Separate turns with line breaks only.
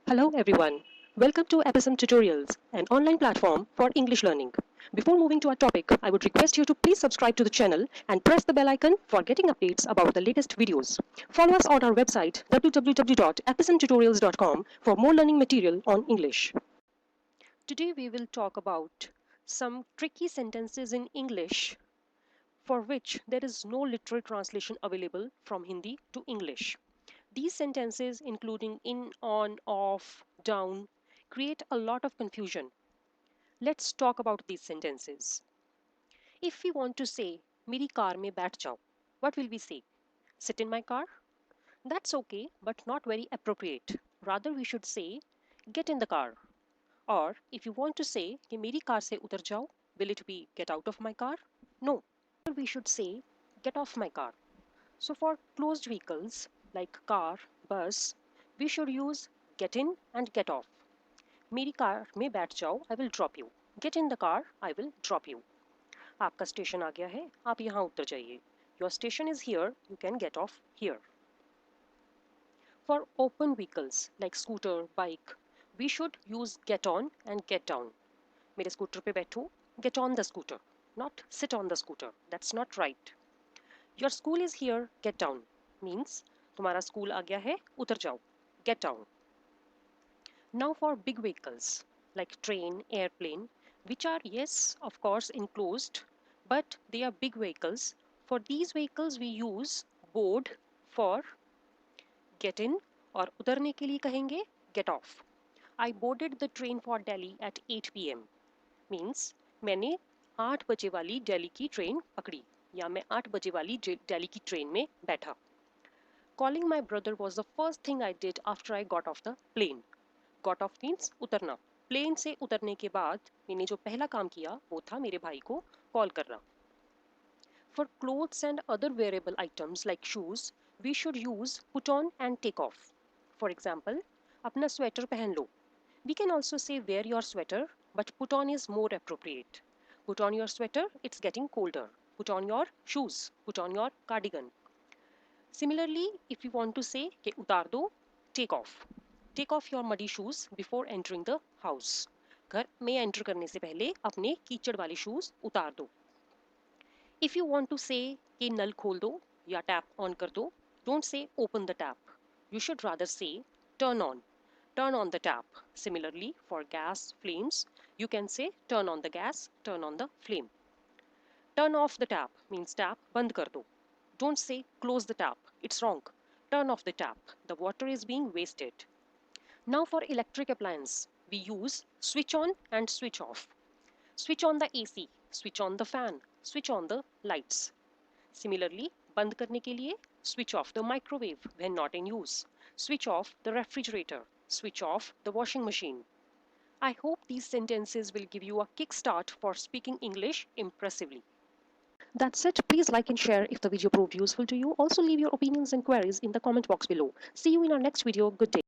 Hello everyone. Welcome to Apicem Tutorials, an online platform for English learning. Before moving to our topic, I would request you to please subscribe to the channel and press the bell icon for getting updates about the latest videos. Follow us on our website www.apicemtutorials.com for more learning material on English. Today we will talk about some tricky sentences in English for which there is no literal translation available from Hindi to English. These sentences, including in, on, off, down, create a lot of confusion. Let's talk about these sentences. If we want to say, मेरी car में बैठ जाओ, what will we say? Sit in my car? That's okay, but not very appropriate. Rather, we should say, get in the car. Or, if you want to say, कि मेरी car से उतर जाओ, will it be get out of my car? No. We should say, get off my car. So for closed vehicles like car, bus, we should use get in and get off. मेरी car में बैठ जाओ, I will drop you. Get in the car, I will drop you. आपका station आ गया है, आप यहाँ उतर जाइए. Your station is here, you can get off here. For open vehicles like scooter, bike, we should use get on and get down. मेरे scooter पे बैठो, get on the scooter, not sit on the scooter. That's not right. Your school is here, get down means तुम्हारा school आ गया है, उतर जाओ, get down. Now for big vehicles like train, airplane, which are yes, of course enclosed, but they are big vehicles. For these vehicles we use board for get in और उतरने के लिए कहेंगे get off. I boarded the train for Delhi at 8 p.m. means मैंने 8 बजे वाली दिल्ली की train पकड़ी या मैं 8 बजे वाली दिल्ली की ट्रेन में बैठा. Calling my brother was the first thing I did after I got off the plane. Got off means उतरना. प्लेन से उतरने के बाद मैंने जो पहला काम किया वो था मेरे भाई को कॉल करना. For clothes and other wearable items like shoes, we should use put on and take off. For example, अपना स्वेटर पहन लो. We can also say wear your sweater, but put on is more appropriate. Put on your sweater, it's getting colder. Put on your shoes. Put on your cardigan. Similarly, if you want to say कि उतार दो, take off. Take off your muddy shoes before entering the house. घर में enter करने से पहले अपने कीचड़ वाले शूज उतार दो. If you want to say कि नल खोल दो या टैप ऑन कर दो, don't say open the tap. You should rather say turn on. Turn on the tap. Similarly, for gas flames, you can say turn on the gas, turn on the flame. Turn off the tap means tap बंद कर दो. Don't say close the tap. It's wrong. Turn off the tap. The water is being wasted. Now for electric appliance, we use switch on and switch off. Switch on the AC, switch on the fan, switch on the lights. Similarly, बंद करने के लिए switch off the microwave when not in use. Switch off the refrigerator. Switch off the washing machine. I hope these sentences will give you a kickstart for speaking English impressively. That's it. Please like and share if the video proved useful to you. Also leave your opinions and queries in the comment box below. See you in our next video. Good day.